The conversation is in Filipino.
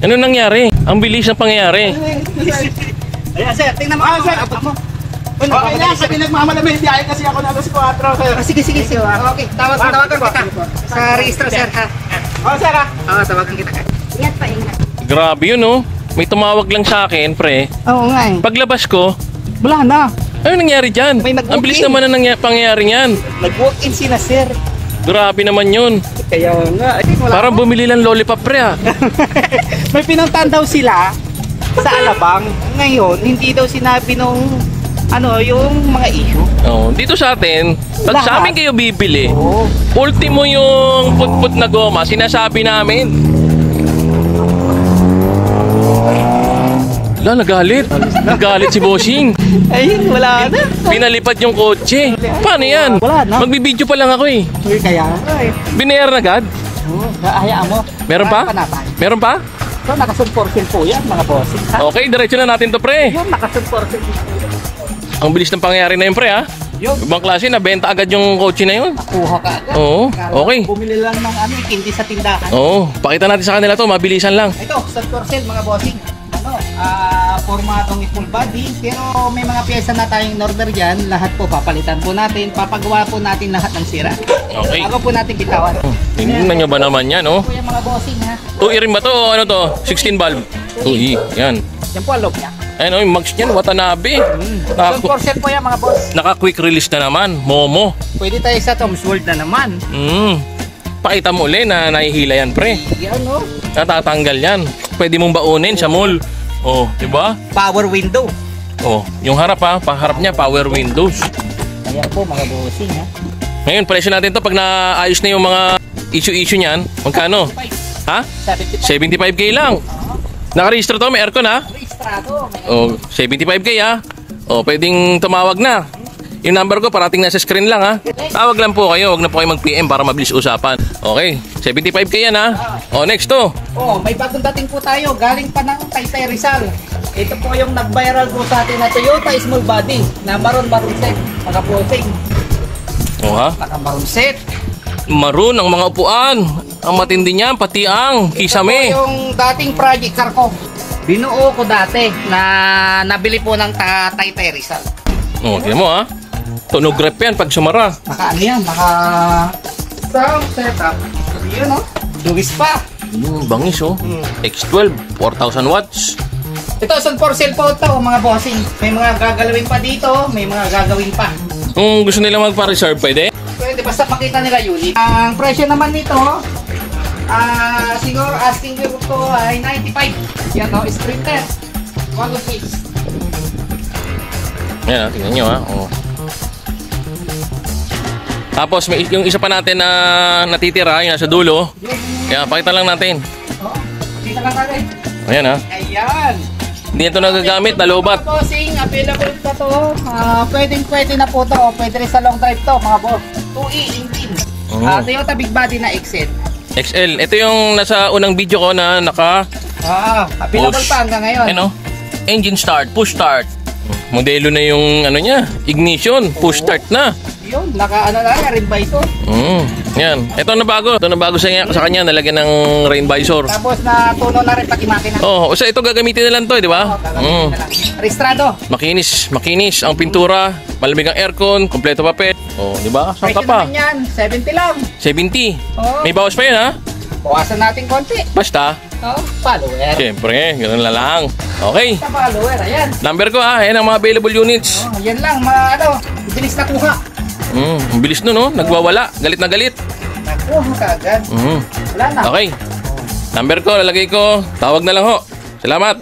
Ano nangyari? Ang bilis ng pangyayari. Ayan, sir. Tingnan mo. Sir. Okay lang, sabi nagmamalamig. Diyan kasi ako na alas 4. Sige. Okay, tawagan kita. Sa registro, sir, ha? Oo, sir, ha? Oo, tawagan kita. Ingat pa, ingat. Grabe yun, oh. May tumawag lang sa akin, pre. Oo nga eh. Paglabas ko, Wala na. ano nangyari dyan? May nag-walk Ang bilis in. naman ang pangyayari niyan. Nag-walk-in sila, sir. Grabe naman yun. Kaya nga. Parang bumili lang lollipop, pre, ah. May pinuntahan daw sila sa Alabang. Ngayon, hindi daw sinabi nung yung mga issue. Oh, dito sa atin, pag sa amin kayo bibili, Oo. ultimo yung put-put na goma, sinasabi namin. Wala, nagalit. Nagalit si Bossing. Ayun, wala na. Pinalipad yung kotse. Paano yan? Wala na. Magbibideo pa lang ako eh. Uy, kaya nga eh. Binayaran agad? Oo, hayaan mo. Meron pa? Meron pa? So, nakasunporsil po yan, mga bossing, ha? Okay, diretso na natin to, pre. Yun, nakasunporsil. Ang bilis ng pangyayari na yun, pre, ha? Yun. Ibang klase, nabenta agad yung kotse na yun. Kuha ka agad. Oo, okay. Bumili lang ng hindi sa tindahan. Oo, pakita natin sa kanila to, mabilisan lang. Ito, sunporsil, mga bossing. Formatong full body, pero may mga pyesa na tayong order dyan. Lahat po papalitan po natin, papagawa po natin lahat ng sira. Okay. Ako po natin bitawan. Tingnan nyo ba naman yan, oh? Ito po yung mga bossing, ha? 2E rin ba to o ano to? 16 valve? 2E, yan. Yan po ang loob niya. Ayun, oh, yung mags niyan, Watanabe. Sunporsil po yan, mga boss. Naka-quick release na naman, Momo. Pwede tayo sa Tom's World na naman. Pakita mo ulit na nahihila yan, pre. Yan, no? Natatanggal yan. Pwede mong baunin sa mall. Oh, di ba? Power window. Oh, yung harap ha, paharap niya power windows. Ayan po, mga bossing, ha? Ngayon, presyo natin to pag naayos na yung mga issue niyan. Magkano? Ha? 75k lang. Naka-register to, may aircon ha? Registrado. Oh, 75k ha. Oh, pwedeng tumawag na. Yung number ko parating nasa screen lang ha. Tawag lang po kayo, wag na po kayo mag-PM para mabilis usapan. Okay, 75k yan ha. Oh, next to. Oh, may bagong dating po tayo. Galing pa ng Taytay Rizal. Ito po yung nag-viral po sa atin na Toyota small body na maroon set. Mga bossing. Oh ha? Naka-maroon set. Maroon ang mga upuan. Ang matindi niyan, pati ang kisame. Ito po yung dating project car ko. Binuo ko dati na nabili po ng Taytay Rizal. Oh, tingnan mo ha. Tunog rep yan pag sumara. Naka yan, naka sound setup. Yun, no? Dugis pa. Bangis oh. X12, 4,000 watts. Ito, sunporsil po ito, mga bossing. May mga gagalawin pa dito, may mga gagawin pa. Kung gusto nila magpa-reserve, pwede? Pwede, basta pakita nila unit. Ang presyo naman nito, siguro asking ko ay 95. Yan, no? Sprinter. 106. Yan, tingnan nyo ha. Oh. Tapos may yung isa pa natin na natitira, yung nasa dulo. Kaya pakita lang natin. Oo, kita lang natin. Ayan ha. Ayan. Hindi ito nagagamit, nalobat. Mga bossing, available pa to. Pwede na po to. Pwede rin sa long drive to, mga boss. 2E engine. Toyota Big Body na XL. XL. Ito yung nasa unang video ko na naka Available push. pa hanggang ngayon. Ano? Engine start, push start. Modelo na yung ano niya, ignition, push start na. Yun, rin visor. Yan. Ito na bago. Ito na bago sa kanya, nalagyan ng rain visor. Tapos natuno na rin pati makina. Oh, so ito gagamitin na lang to, di ba? Registrado. Makinis ang pintura, malamig ang aircon, kompleto papel. Oh, di ba? Saan ka pa? Presyo naman yan, 70 lang. 70. Oo. May bawas pa yun, ha? Bawasan natin konti. Basta. Follower. Siyempre, ganun na lang. Okay. Sa follower, ayan. Number ko, ha? Ayan ang mga available units. Yan lang, bilis na kuha. Ang bilis nun, no? Nagwawala. Galit na galit. Nakuha ka agad. Wala na. Okay. Number ko, lalagay ko. Tawag na lang ho. Salamat.